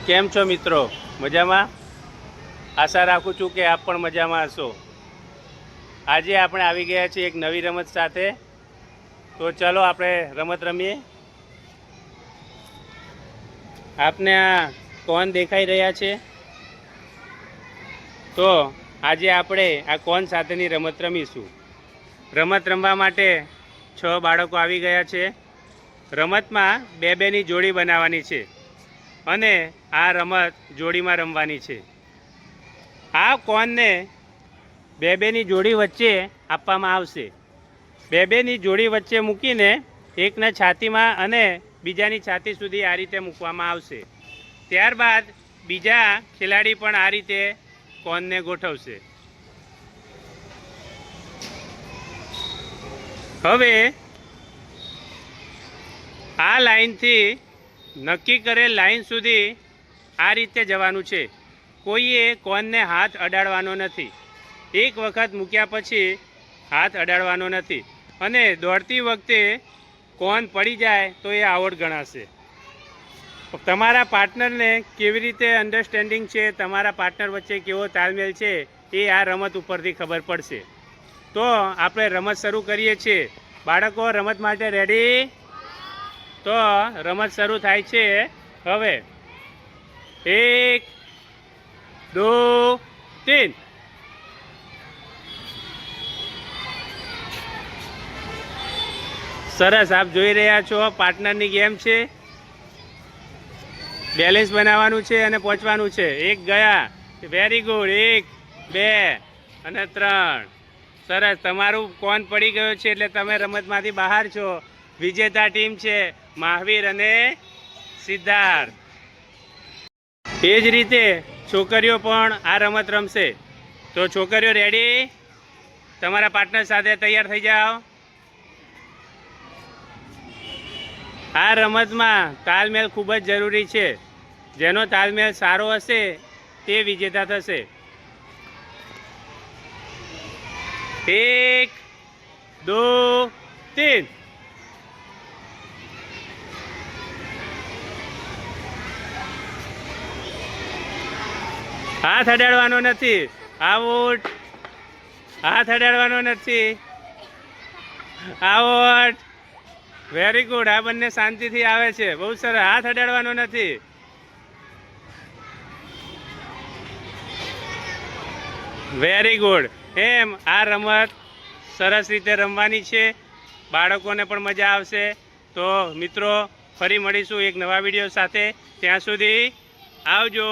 કેમ છો મિત્રો? મજામાં? આશા રાખું છું કે આપ પણ મજામાં હશો. આજે આપણે આવી ગયા છીએ એક નવી રમત સાથે. તો ચલો આપણે રમત રમીએ. આપને આ કોણ દેખાઈ રહ્યા છે? તો આજે આપણે આ કોણ સાથેની રમત રમીશું. રમત રમવા માટે 6 બાળકો આવી ગયા છે. રમતમાં 2-2ની જોડી બનાવવાની છે અને આ રમત જોડીમાં રમવાની છે. આ કોણને 2-2ની જોડી વચ્ચે આપવામાં આવશે. 2-2ની જોડી વચ્ચે મૂકીને એકને છાતીમાં અને બીજાની છાતી સુધી આ રીતે મૂકવામાં આવશે. ત્યારબાદ બીજા ખેલાડી પણ આ રીતે કોણને ગોઠવશે. હવે આ લાઈનથી નક્કી કરેલ લાઈન સુધી આ રીતે જવાનું છે. કોઈએ કોણને હાથ અડાડવાનો નથી. એક વખત મૂક્યા પછી હાથ અડાડવાનો નથી અને દોડતી વખતે કોણ પડી જાય તો એ આઉટ ગણાશે. તમારા પાર્ટનરને કેવી રીતે અન્ડરસ્ટેન્ડિંગ છે, તમારા પાર્ટનર વચ્ચે કેવો તાલમેલ છે, એ આ રમત ઉપરથી ખબર પડશે. તો આપણે રમત શરૂ કરીએ છીએ. બાળકો રમત માટે રેડી? તો રમત શરૂ થાય છે હવે. 1, 2, 3. સરસ, આપ જોઈ રહ્યા છો પાર્ટનરની ગેમ છે. બેલેન્સ બનાવવાનું છે અને પહોંચવાનું છે. 1 ગયા, વેરી ગુડ. 1, 2 અને 3. સરસ, તમારું કોણ પડી ગયો છે એટલે તમે રમતમાંથી બહાર છો. વિજેતા ટીમ છે મહાવીર અને સિદ્ધાર્થ. એ જ રીતે છોકરીઓ પણ આ રમત રમશે. તો છોકરીઓ રેડી? તમારા પાર્ટનર સાથે તૈયાર થઈ જાઓ. આ રમતમાં તાલમેલ ખૂબ જ જરૂરી છે. જેનો તાલમેલ સારો હશે તે વિજેતા થશે. 1, 2, 3. હાથ અડાડવાનો નથી. આઉટ. હાથ અડાડવાનો નથી. આઉટ. Very good. આ બંને શાંતિથી આવે છે. બહુ સરસ. હાથ અડાડવાનો નથી. Very good. એમ આ રમત સરસ રીતે રમવાની છે. બાળકોને પણ મજા આવશે. તો મિત્રો, ફરી મળીશું એક નવા વિડીયો સાથે. ત્યાં સુધી આવજો.